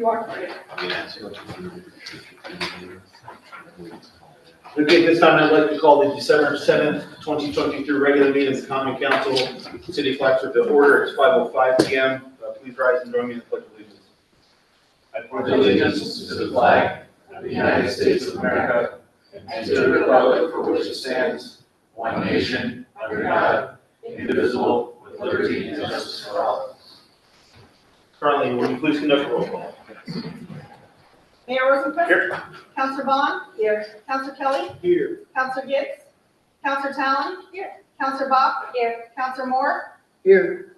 You are. Okay, this time I'd like to call the December 7th, 2023 regular meeting of the Common Council, City of Plattsburgh to order. It's 5:05 p.m. Please rise and join me in the pledge of allegiance. I pledge allegiance to the flag of the United States of America and to the republic for which it stands, one nation, under God, indivisible, with liberty and justice for all. Currently, will you please conduct a roll call? Mayor Rosenquist. Here. Councilor Bond. Here. Councilor Kelly. Here. Councilor Gibbs. Councilor Talon. Here. Councilor Bach. Here. Councilor Moore. Here.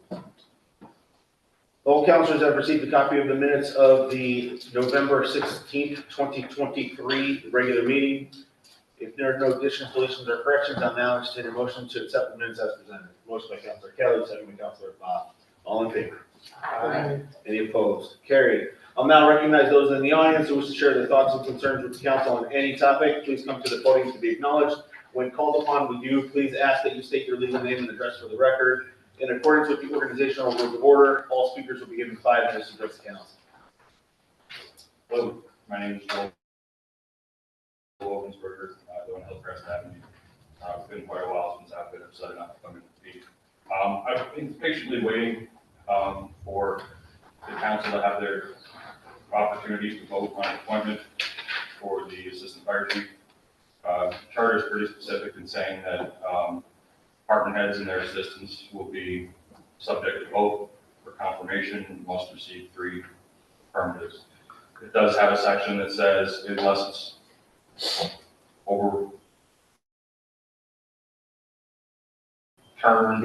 All councilors have received a copy of the minutes of the November 16th, 2023 regular meeting. If there are no additions, deletions, or corrections, I'll now entertain a motion to accept the minutes as presented. Motion by Councilor Kelly, second by Councilor Bach. All in favor? Aye. Any opposed? Carried. I'll now recognize those in the audience who wish to share their thoughts and concerns with the council on any topic. Please come to the podium to be acknowledged. When called upon, we do please ask that you state your legal name and address for the record. In accordance with the organizational rules of order, all speakers will be given 5 minutes to address the council. Hello, my name is Joel Wolfensberger, I live on Hillcrest Avenue. It's been quite a while since I've been decided not to come in to speak. I've been patiently waiting for the council to have their opportunities to vote on appointment for the assistant fire chief. Charter is pretty specific in saying that department heads and their assistants will be subject to vote for confirmation and must receive 3 affirmatives. It does have a section that says unless it's overturned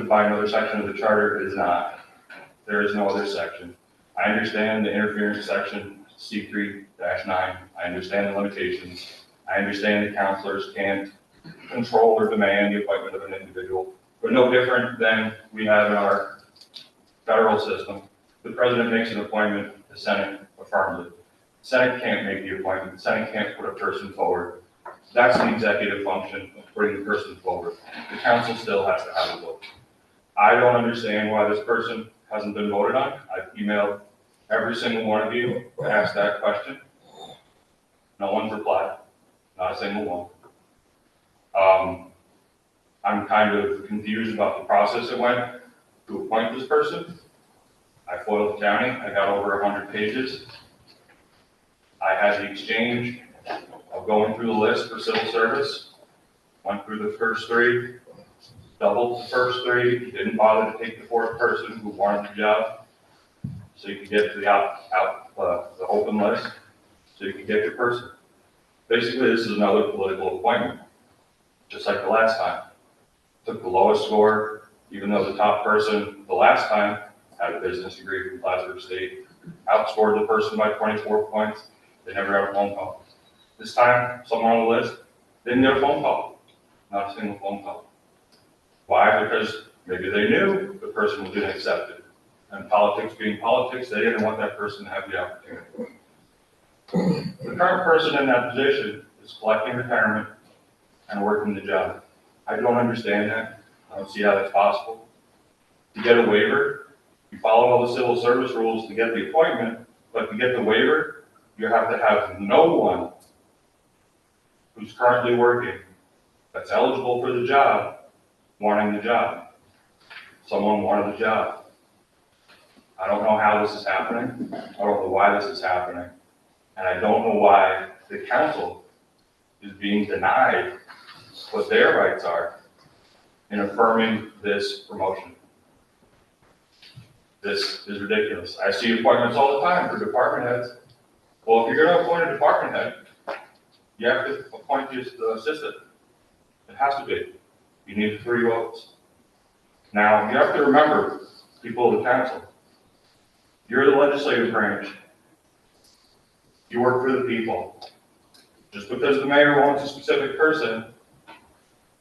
by another section of the charter, it is not. There is no other section. I understand the interference section, C3-9. I understand the limitations. I understand the councilors can't control or demand the appointment of an individual, but no different than we have in our federal system. The president makes an appointment, the Senate affirms it. The Senate can't make the appointment, the Senate can't put a person forward. That's an executive function of putting the person forward. The council still has to have a vote. I don't understand why this person hasn't been voted on. I've emailed every single one of you to ask that question. No one's replied, not a single one. I'm kind of confused about the process it went to appoint this person. I foiled the county, I got over 100 pages. I had the exchange of going through the list for civil service, went through the first 3, doubled the first 3, didn't bother to take the 4th person who wanted the job, so you could get to the open list, so you could get your person. Basically, this is another political appointment, just like the last time. Took the lowest score, even though the top person the last time had a business degree from Plattsburgh State, outscored the person by 24 points. They never had a phone call. This time, someone on the list didn't get a phone call, not a single phone call. Why? Because maybe they knew the person was getting accepted. And politics being politics, they didn't want that person to have the opportunity. The current person in that position is collecting retirement and working the job. I don't understand that. I don't see how that's possible. To get a waiver, you follow all the civil service rules to get the appointment, but to get the waiver, you have to have no one who's currently working that's eligible for the job wanting the job. Someone wanted the job. I don't know how this is happening. I don't know why this is happening. And I don't know why the council is being denied what their rights are in affirming this promotion. This is ridiculous. I see appointments all the time for department heads. Well, if you're going to appoint a department head, you have to appoint the assistant. It has to be. You need 3 votes. Now, you have to remember, people of the council, you're the legislative branch. You work for the people. Just because the mayor wants a specific person,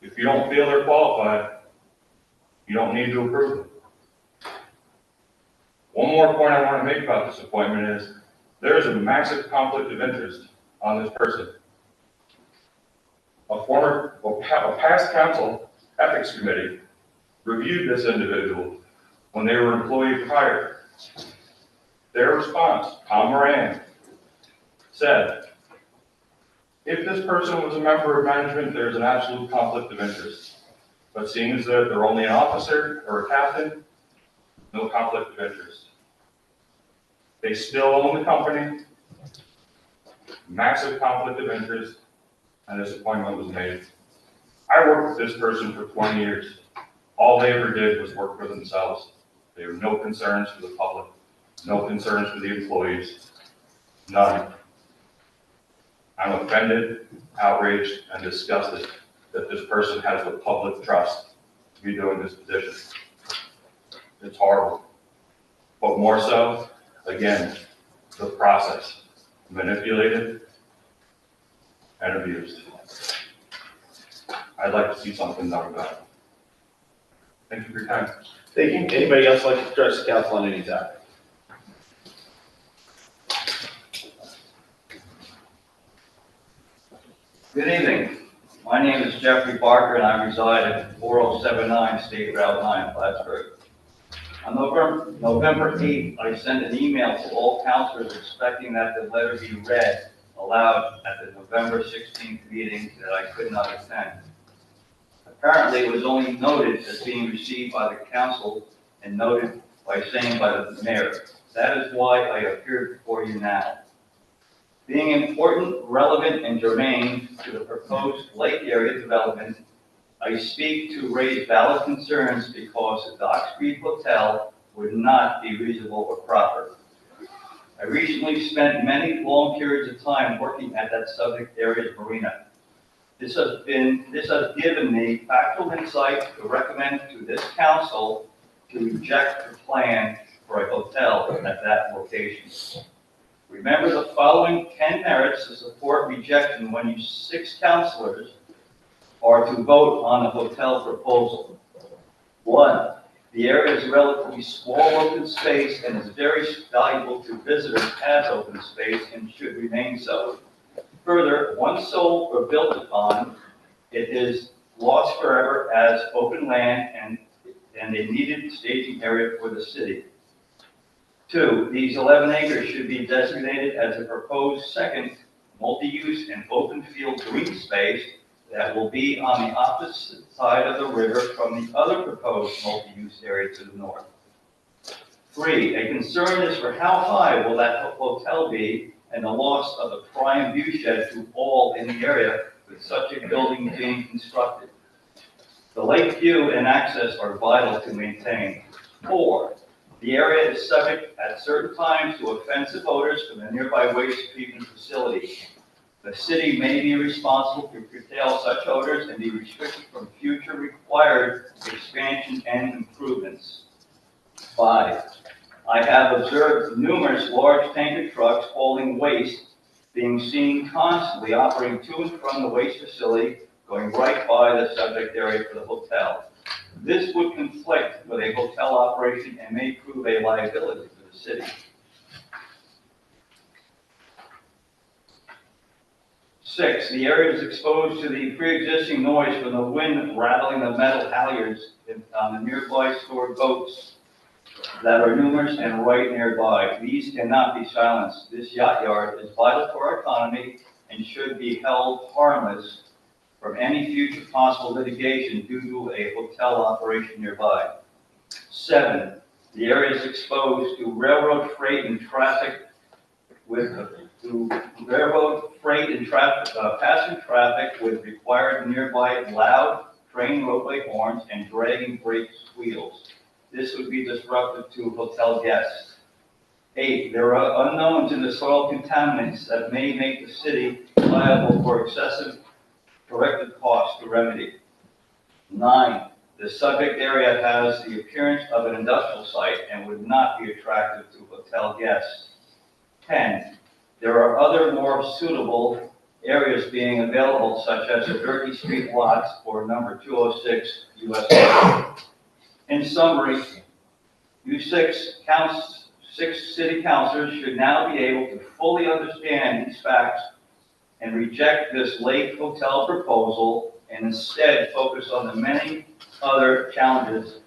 if you don't feel they're qualified, you don't need to approve them. One more point I want to make about this appointment is there is a massive conflict of interest on this person. A past council ethics committee reviewed this individual when they were employed prior. Their response, Tom Moran, said, if this person was a member of management, there's an absolute conflict of interest. But seeing as that they're only an officer or a captain, no conflict of interest. They still own the company, massive conflict of interest, and this appointment was made. I worked with this person for 20 years. All they ever did was work for themselves. They have no concerns for the public, no concerns for the employees, none. I'm offended, outraged, and disgusted that this person has the public trust to be doing this position. It's horrible. But more so, again, the process, manipulated and abused. I'd like to see something done about it. Thank you for your time. Thank you. Anybody else like to address the council on any topic? Good evening. My name is Jeffrey Barker and I reside at 4079 State Route 9, Plattsburgh. On November 8th, I sent an email to all councilors expecting that the letter be read aloud at the November 16th meeting that I could not attend. Apparently, it was only noted as being received by the council and noted by saying by the mayor. That is why I appeared before you now. Being important, relevant, and germane to the proposed Lake Area development, I speak to raise valid concerns because the Dock Street Hotel would not be reasonable or proper. I recently spent many long periods of time working at that subject area marina. This has given me factual insight to recommend to this council to reject the plan for a hotel at that location. Remember the following 10 merits to support rejection when you 6 councilors are to vote on a hotel proposal. 1, the area is a relatively small open space and is very valuable to visitors as open space and should remain so. Further, once sold or built upon, it is lost forever as open land and a needed staging area for the city. 2, these 11 acres should be designated as a proposed second multi-use and open field green space that will be on the opposite side of the river from the other proposed multi-use area to the north. 3, a concern is for how high will that hotel be and the loss of the prime view shed to all in the area with such a building being constructed. The lake view and access are vital to maintain. 4, the area is subject at certain times to offensive odors from the nearby waste treatment facility. The city may be responsible to curtail such odors and be restricted from future required expansion and improvements. 5, I have observed numerous large tanker trucks hauling waste being seen constantly operating to and from the waste facility, going right by the subject area for the hotel. This would conflict with a hotel operation and may prove a liability to the city. 6, the area is exposed to the pre-existing noise from the wind rattling the metal halyards on the nearby stored boats that are numerous and right nearby. These cannot be silenced. This yacht yard is vital to our economy and should be held harmless from any future possible litigation due to a hotel operation nearby. 7, the area is exposed to railroad freight and traffic passing traffic with required nearby loud train roadway horns and dragging brake wheels. This would be disruptive to hotel guests. 8, there are unknowns in the soil contaminants that may make the city liable for excessive corrective costs to remedy. 9, the subject area has the appearance of an industrial site and would not be attractive to hotel guests. 10, there are other more suitable areas being available, such as the Durkee Street lots or number 206 US. In summary, you 6 city councilors should now be able to fully understand these facts and reject this lake hotel proposal and instead focus on the many other challenges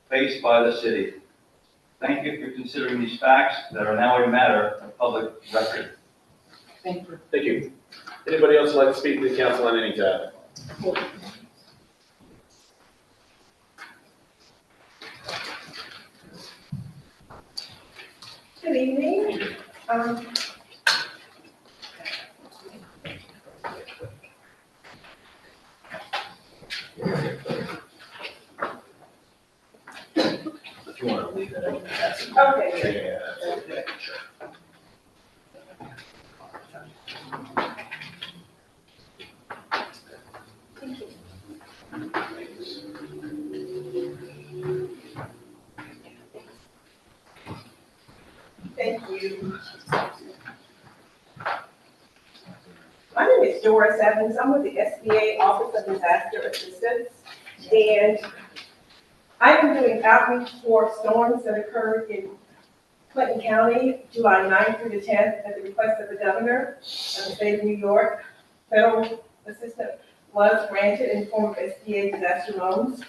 faced by the city. Thank you for considering these facts that are now a matter of public record. Thank you. Thank you. Anybody else like to speak to the council on any topic? Good evening. If you want to leave it, I can pass it. Okay. Yeah, sure. Thank you. My name is Doris Evans. I'm with the SBA Office of Disaster Assistance. And I'm doing outreach for storms that occurred in Clinton County, July 9th through the 10th, at the request of the governor of the state of New York. Federal assistance was granted in the form of SBA disaster loans.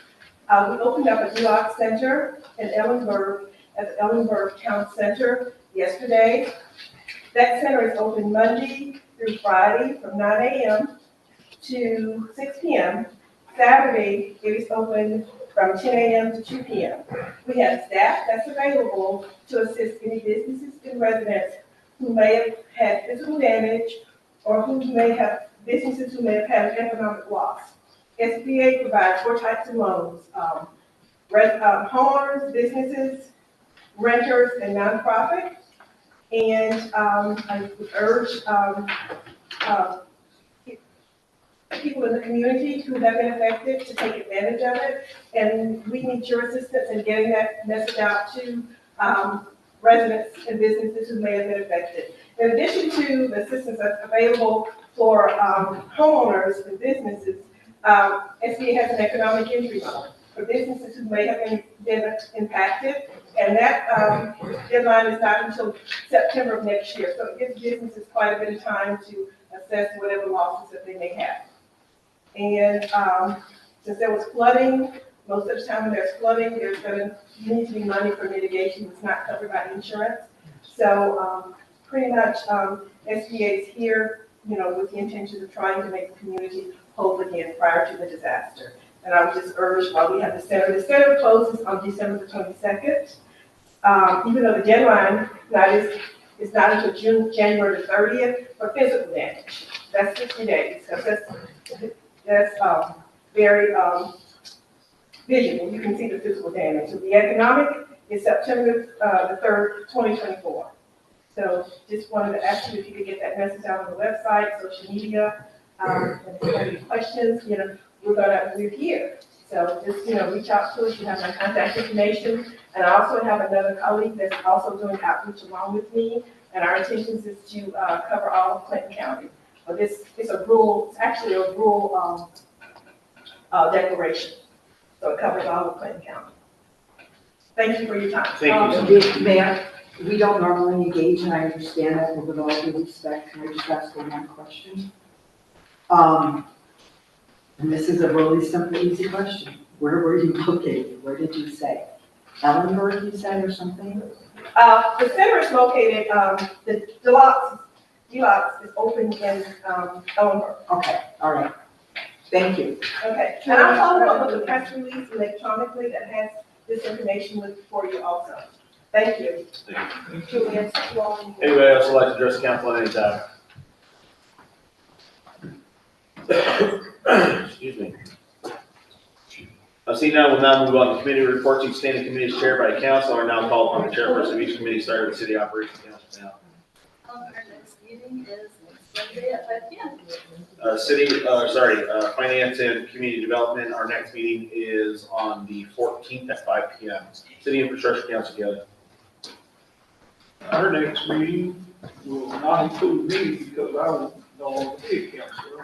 We opened up a DLOC center in Ellenburg at the Ellenburg Town Center yesterday. That center is open Monday through Friday from 9 a.m. to 6 p.m. Saturday, it is open from 10 a.m. to 2 p.m. We have staff that's available to assist any businesses and residents who may have had physical damage or who may have businesses who may have had an economic loss. SBA provides 4 types of loans: homeowners, businesses, renters, and nonprofits. And I would urge people in the community who have been affected to take advantage of it. And we need your assistance in getting that message out to residents and businesses who may have been affected. In addition to the assistance that's available for homeowners and businesses, SBA has an economic entry loan for businesses who may have been impacted. And that deadline is not until September of next year. So it gives businesses quite a bit of time to assess whatever losses that they may have. And since there was flooding, most of the time when there's flooding, there's going to need to be money for mitigation that's not covered by insurance. So pretty much SBA is here, with the intention of trying to make the community whole again prior to the disaster. And I would just urge, while we have the center closes on December the 22nd. Even though the deadline is not until January the 30th for physical damage. That's 60 days. So that's very visual. You can see the physical damage. So the economic is September the 3rd, 2024. So just wanted to ask you if you could get that message out on the website, social media. And if you have any questions, we're here. So just, reach out to us. You have my contact information. And I also have another colleague that's also doing outreach along with me. And our intentions is to cover all of Clinton County. It's actually a rural declaration. So it covers all of Clinton County. Thank you for your time. Thank you so much. Mayor, we don't normally engage, and I understand that, but with all due respect, can I just ask one question? And this is a really simple, easy question. Where were you located? Where did you say? Ellenburg, you said, or something? The center is located, the DLOC is open in Ellenburg. Okay, all right. Thank you. Okay, and I'll follow up with a press release electronically that has this information for you also. Thank you. Julian, Anybody else would like to address the council on any topic? Excuse me. Seeing none, we'll now move on to committee reports. Each standing committee is chaired by a council are now called upon the chairperson of each committee, starting with city operations council now. Our next meeting is next Sunday at 5 p.m. Finance and Community Development, our next meeting is on the 14th at 5 p.m. City Infrastructure Council, Kelly. Our next meeting will not include me because I won't know the council.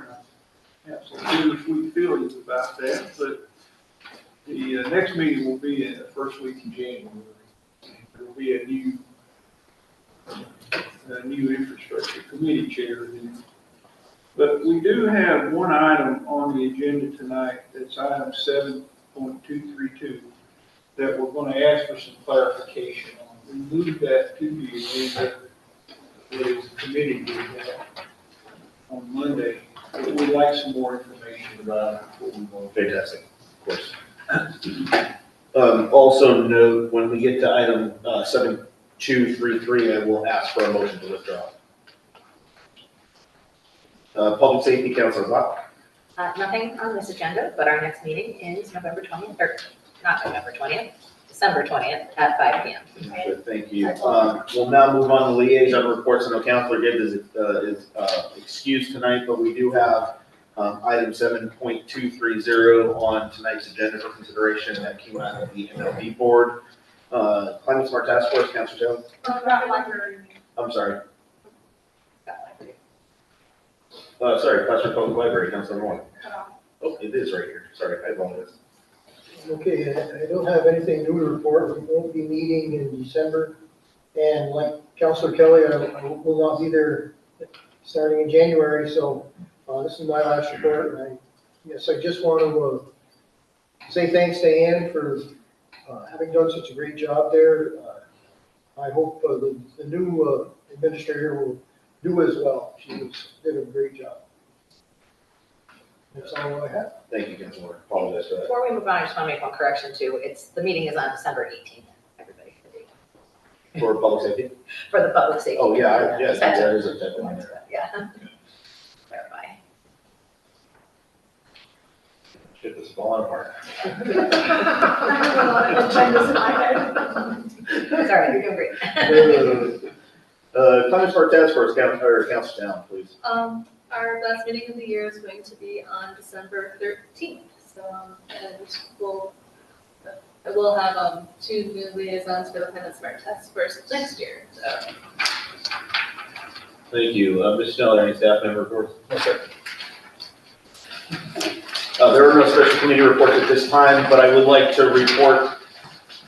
I have some bittersweet feelings about that, but the next meeting will be in the first week in January. There will be a new infrastructure committee chair. But we do have one item on the agenda tonight, that's item 7.232, that we're going to ask for some clarification on. We moved that to the agenda what is committee we have on Monday. But we'd like some more information about it before we vote. Fantastic, of course. Also note, when we get to item 7233, I will ask for a motion to withdraw. Public Safety, Councilor Bach. Nothing on this agenda, but our next meeting is November 20th, or not November 20th, December 20th at 5 PM. Good, thank you. We'll now move on to liaison reports. I know Councilor Gibbs is excused tonight, but we do have item 7.230 on tonight's agenda for consideration that came out of the MLB board. Climate Smart Task Force, Councilor Taylor. I'm sorry. Sorry, Cluster Public Library, Councilor Moore. Oh, it is right here. Sorry, I apologize. Okay, I don't have anything new to report. We won't be meeting in December. And like Councilor Kelly, I will not be there starting in January, so this is my last report. And I just want to say thanks to Ann for having done such a great job there. I hope the new administrator will do as well. She did a great job. That's all I have. Thank you, Councilor. Apologize for that. Before we move on, I just want to make one correction too. The meeting is on December 18th, everybody. For public safety? For the public safety. Oh, yeah, yes, That's that is a deadline. Yeah. Clarify. Shit, this is falling apart. Sorry, you're doing great. Climate Smart Task Force, Councilor Down, please. Our last meeting of the year is going to be on December 13th, so, and we'll have, 2 new liaisons for the Climate Smart Task Force next year, so. Thank you. Ms. Snell, any staff member reports? There are no special committee reports at this time, but I would like to report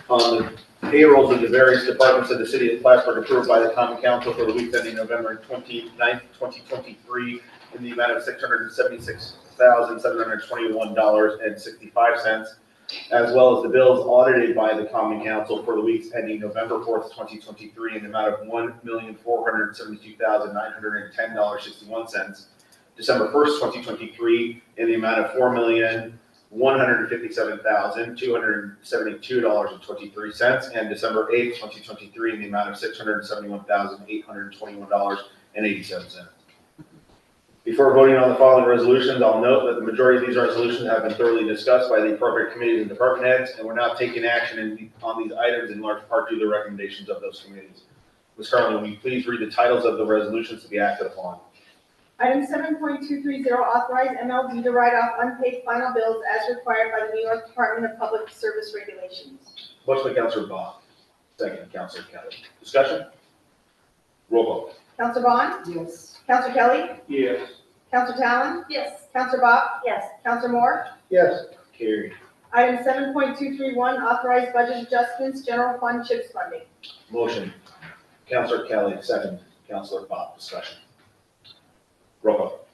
on the payrolls of the various departments of the city of Plattsburgh approved by the common council for the week ending November 29th, 2023 in the amount of $676,721.65, as well as the bills audited by the common council for the weeks ending November 4th, 2023 in the amount of $1,472,910.61, December 1st, 2023 in the amount of $4,157,272.23, and December 8th, 2023 in the amount of $671,821.87. Before voting on the following resolutions, I'll note that the majority of these resolutions have been thoroughly discussed by the appropriate committees and department heads, and we're now taking action on these items in large part due to the recommendations of those committees. Ms. Carlin, will you please read the titles of the resolutions to be acted upon? Item 7.230, authorize MLB to write off unpaid final bills as required by the New York Department of Public Service Regulations. Motion by Councilor Bach, second Councilor Kelly. Discussion? Roll call. Councilor Bond? Yes. Councilor Kelly? Yes. Councilor Talon? Yes. Councilor Bach? Yes. Councilor Moore? Yes, Carried. Item 7.231, authorize budget adjustments, general fund CHIPS funding. Motion. Councilor Kelly, second Councilor Bach. Discussion? Roll call.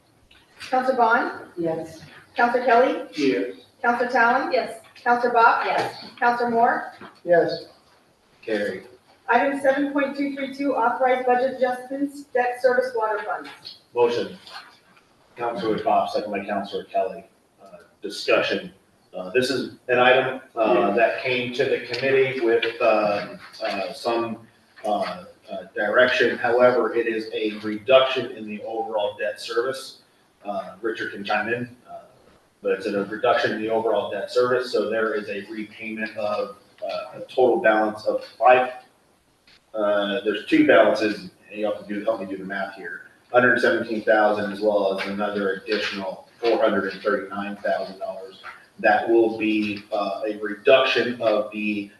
Councilor Bond? Yes. Councilor Kelly? Yes. Councilor Talon? Yes. Councilor Bach? Yes. Councilor Moore? yes, Carried. Item 7.232, authorize budget adjustments, debt service water funds. Motion. Councilor Bach, second by Councilor Kelly. Discussion. This is an item that came to the committee with some direction. However, it is a reduction in the overall debt service. Richard can chime in, but it's a reduction in the overall debt service. So there is a repayment of a total balance of there's 2 balances, and you have to help me do the math here. $117,000 as well as another additional $439,000. That will be a reduction of the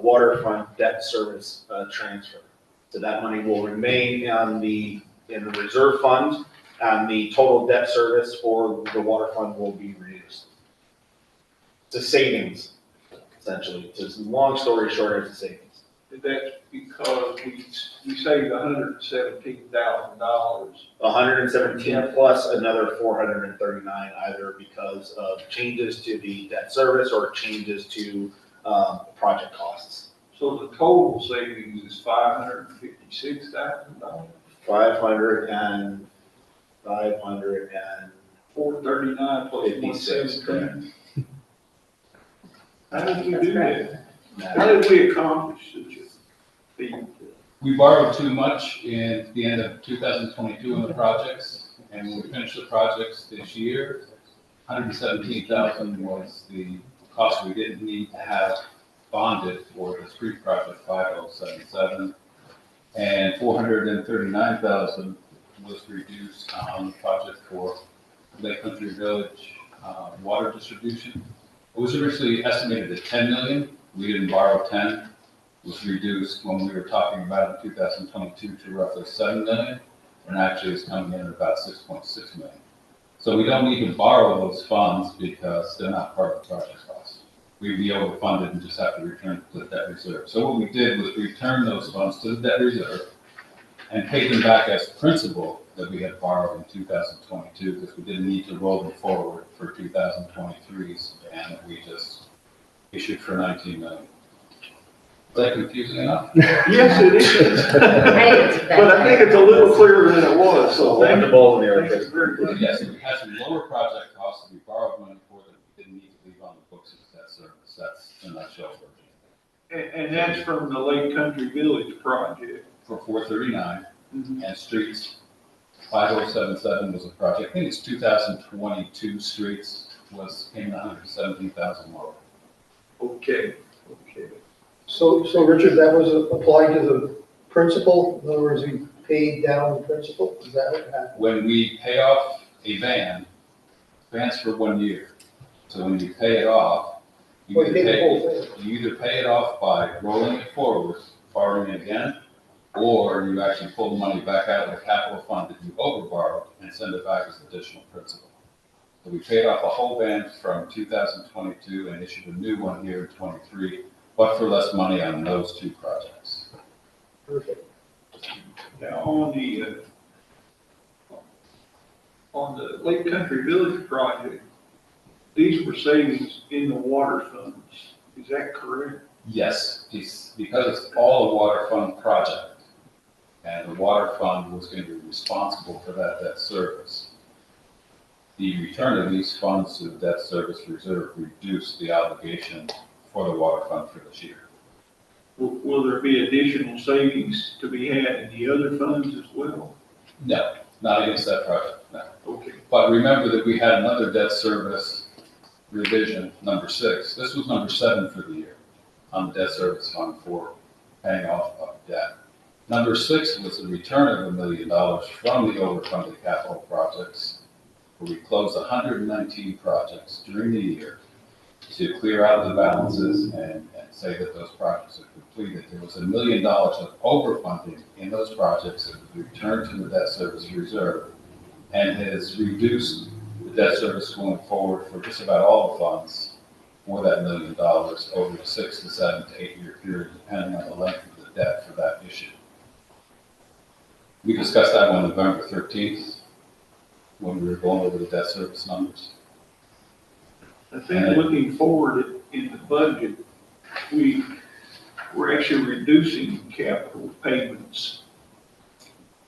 waterfront debt service transfer. So that money will remain in the reserve fund, and the total debt service for the water fund will be reduced. It's a savings, essentially. It's a long story short, it's a savings. That's because we saved $117,000. 117 plus another 439, either because of changes to the debt service or changes to project costs. So the total savings is $556,000. $439 plus 56, 117. How did we do that? How did we accomplish such a feat? We borrowed too much in the end of 2022 in the projects, and when we finished the projects this year, 117,000 was the cost we didn't need to have bonded for the street project 5077, and 439,000 was reduced on the project for Lake Country Village water distribution. It was originally estimated at 10 million. We didn't borrow 10. It was reduced when we were talking about in 2022 to roughly 7 million, and actually it's coming in at about 6.6 million. So we don't need to borrow those funds because they're not part of the project cost. We'd be overfunded and just have to return to the debt reserve. So what we did was return those funds to the debt reserve and pay them back as principal that we had borrowed in 2022 because we didn't need to roll them forward for 2023's, and we just issued for 19 million. Is that confusing enough? Yes, it is. I think it's But I think it's a little clearer than it was, so Thank the ball in the thank air. you very much. Yes, we had some lower project costs that we borrowed money for that we didn't need to leave on the books as debt service. That's a nutshell version. And that's from the Lake Country Village project. For 439 and streets, 5077 was a project. I think it's 2022 streets came in 117,000 lower. Okay. So Richard, that was applied to the principal, in other words, we paid down the principal, is that what happened? When we pay off a van's for 1 year. So when you pay it off, you Well, you paid the whole thing. either pay it off by rolling it forward, borrowing it again, or you actually pull the money back out of the capital fund that you overborrowed and send it back as additional principal. So we paid off a whole van from 2022 and issued a new one here in 23, but for less money on those two projects. Perfect. Now, on the Lake Country Village project, these were savings in the water funds. Is that correct? Yes, because it's all a water fund project, and the water fund was going to be responsible for that debt service. The return of these funds to the debt service reserve reduced the obligation for the water fund for this year. Will there be additional savings to be had in the other funds as well? No, not against that project, no. Okay. But remember that we had another debt service revision, number 6. This was number 7 for the year on the debt service fund for paying off of debt. Number 6 was the return of $1 million from the overfunded capital projects, where we closed 119 projects during the year to clear out the balances and say that those projects are completed. There was $1 million of overfunding in those projects that was returned to the debt service reserve and has reduced the debt service going forward for just about all the funds for that $1 million over the 6 to 7 to 8 year period, depending on the length of the debt for that issue. We discussed that on November 13th when we were going over the debt service numbers. I think looking forward in the budget, we're actually reducing capital payments.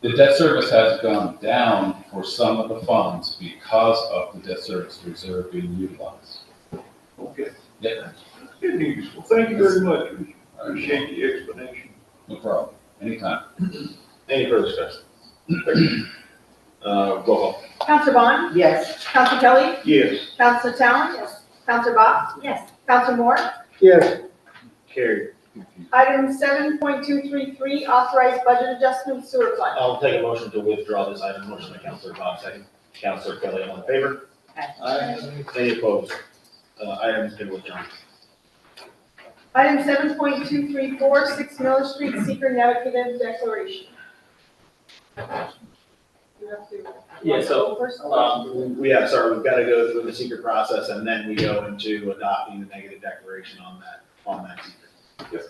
The debt service has gone down for some of the funds because of the debt service reserve being utilized. Okay. Yeah, Good news. Well, thank you very much. Appreciate the explanation. no problem. Anytime. Any further discussion? Roll call. Counselor Bond? Yes. Counselor Kelly? Yes. Counselor Talon? Yes. Counselor Box? Yes. Counselor Moore? Yes, Carried. Item 7.233, authorized budget adjustment sewer fund. I'll take a motion to withdraw this item. Motion by Counselor Bob, second. Counselor Kelly, all in favor? Any opposed? Item's been withdrawn. Item 7.234, 6 Miller Street, secret negative declaration. You have to. Yeah, so, First. We've got to go through the secret process and then we go into adopting the negative declaration on that secret.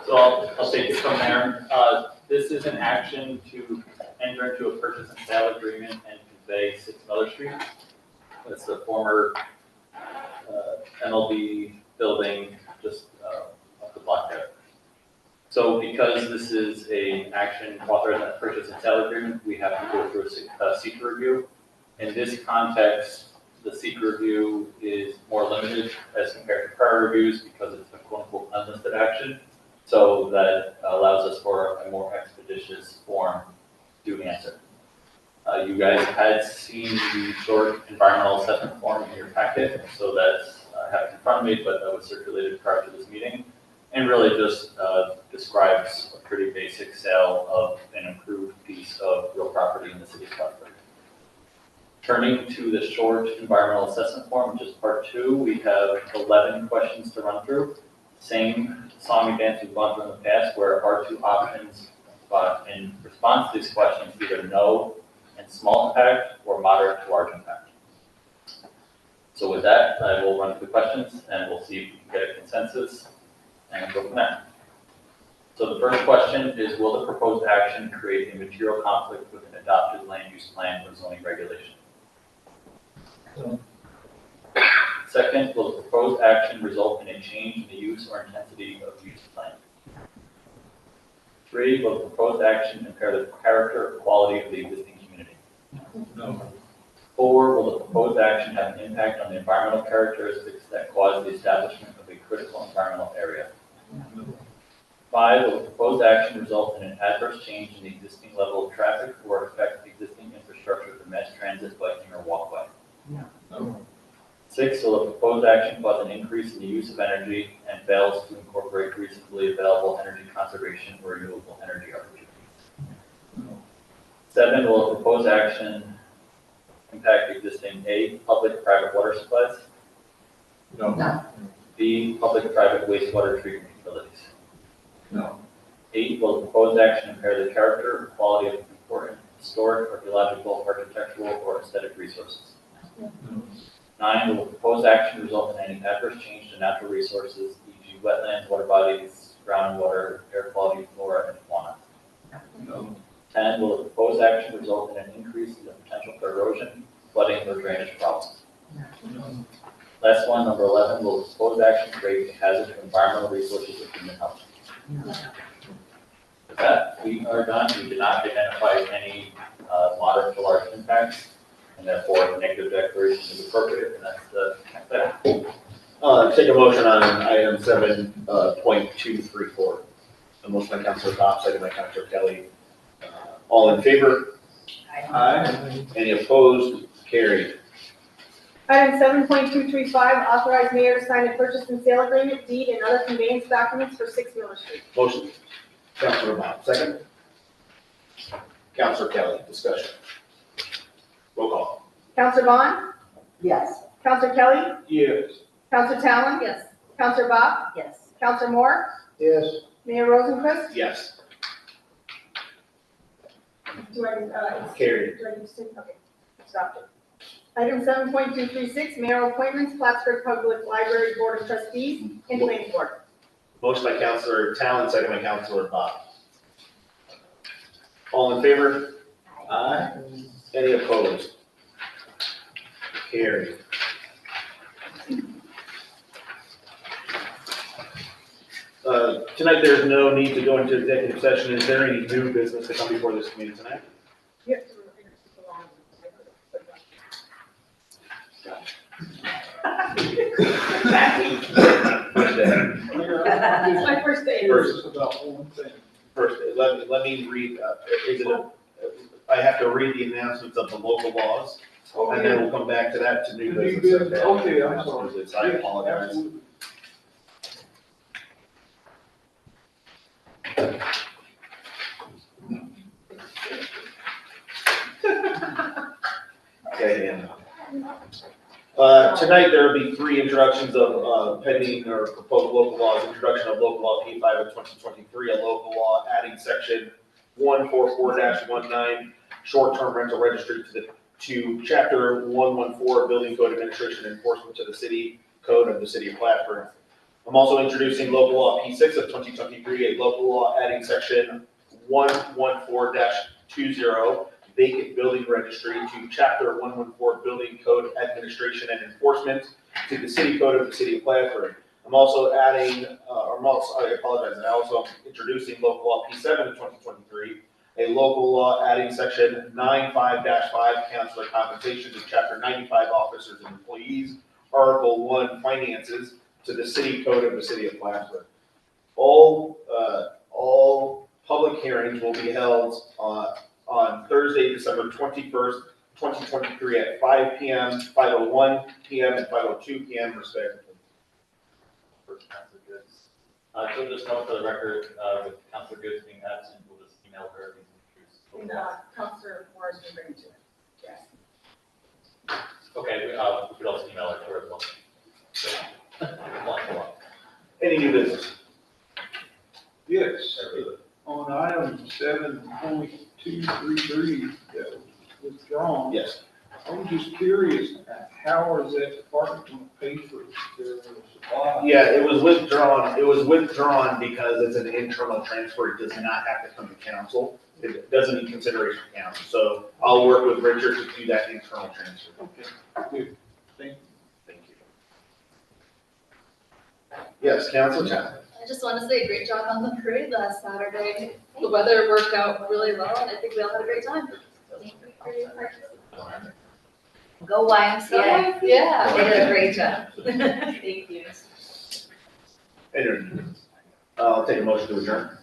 so I'll take it from there. This is an action to enter into a purchase and sale agreement and convey 6 Miller Street. It's the former MLB building just up the block there. So because this is a action authorizing a purchase and sale agreement, we have to go through a secret review. In this context, the secret review is more limited as compared to prior reviews because it's a quote-unquote unlisted action. So that allows us for a more expeditious form to answer. You guys had seen the short environmental assessment form in your packet, so that's, I have it in front of me, but that was circulated prior to this meeting. And really just describes a pretty basic sale of an improved piece of real property in the city of Plattsburgh. Turning to the short environmental assessment form, which is part 2, we have 11 questions to run through. Same song and dance we've gone through in the past, where our 2 options in response to these questions, either no and small impact or moderate to large impact. So with that, I will run through the questions and we'll see if we can get a consensus and go from there. So the first question is, will the proposed action create a material conflict with an adopted land use plan or zoning regulation? No. Second, will the proposed action result in a change in the use or intensity of use plan? 3, will the proposed action impair the character or quality of the existing community? No. 4, will the proposed action have an impact on the environmental characteristics that cause the establishment of a critical environmental area? 5, will the proposed action result in an adverse change in the existing level of traffic or affect existing infrastructure for mass transit, biking, or walkway? No. 6, will the proposed action cause an increase in the use of energy and fails to incorporate reasonably available energy conservation or renewable energy opportunities? 7, will the proposed action impact existing A, public-private water supplies, No. B, public-private wastewater treatment facilities? No. 8, will the proposed action impair the character or quality of important historic, archaeological, architectural, or aesthetic resources? 9, will the proposed action result in any adverse change to natural resources, e.g. wetlands, water bodies, groundwater, air quality, flora, and fauna? No. 10, will the proposed action result in an increase in the potential for erosion, flooding, or drainage problems? Last one, number 11, will the proposed action create a hazard to environmental resources or human health? With that, we are done. We did not identify any moderate to large impacts, and therefore a negative declaration is appropriate, and that's the next item. Take a motion on item 7.234. A motion by Councilor Bob, second by Councilor Kelly. All in favor? Aye. Any opposed? Carried. Item 7.235, authorize mayor to sign a purchase and sale agreement, deed, and other conveyance documents for 6 Miller Street. Motion. Councilor Bob, second. Councilor Kelly, discussion. Roll call. Counselor Vaughn? Yes. Counselor Kelly? Yes. Counselor Talon? Yes. Counselor Bob? Yes. Counselor Moore? Yes. Mayor Rosenquist? Yes. Do I, Carried. do I need to, okay, stopped it. Item 7.236, mayoral appointments, Plattsburgh Public Library Board of Trustees, and Planning Board. Motion by Councilor Talon, second by Councilor Bob. All in favor? Aye. Any opposed? Carried. Tonight, there's no need to go into executive session. Is there any new business to come before this committee tonight? Yep. It's my first day. First, about one thing. First, let me read, I have to read the announcements of the local laws, and then we'll come back to that to new The new business. business, okay, I'm sorry. I apologize. Absolutely. Okay, and, tonight, there will be 3 introductions of pending or proposed local laws. Introduction of local law P5 of 2023, a local law adding section 144-19, short-term rental registry to chapter 114, building code administration and enforcement to the city code of the city of Plattsburgh. I'm also introducing local law P6 of 2023, a local law adding section 114-20, vacant building registry to chapter 114, building code administration and enforcement to the city code of the city of Plattsburgh. I'm also adding, I apologize, I also am introducing local law P7 of 2023, a local law adding section 95-5 counselor compensation to chapter 95 officers and employees, article 1 finances to the city code of the city of Plattsburgh. All public hearings will be held on Thursday, December 21st, 2023 at 5 p.m., 5:01 p.m., and 5:02 p.m. respectively. First, Councilor Goods. So just note for the record, with Councilor Goods being absent, we'll just email her these issues. Counselor Morris will bring it to it. Yes. Okay, we could also email her to her as well. So, Any new business? Yes, on item 7.233 that was withdrawn. Yes. I'm just curious, how is that department going to pay for their supply? Yeah, it was withdrawn because it's an internal transfer. It does not have to come to council. It doesn't need consideration from council. So I'll work with Richard to do that internal transfer. Okay, good, thank you. Thank you. Yes, Councilor Chapman. I just want to say great job on the parade last Saturday. The weather worked out really well, and I think we all had a great time. Go YMCA. Yeah. They did a great job. Thank you. Enter. I'll take a motion to adjourn.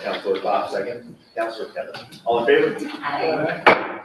Councilor Bob, second. Councilor Kevin. All in favor? Aye.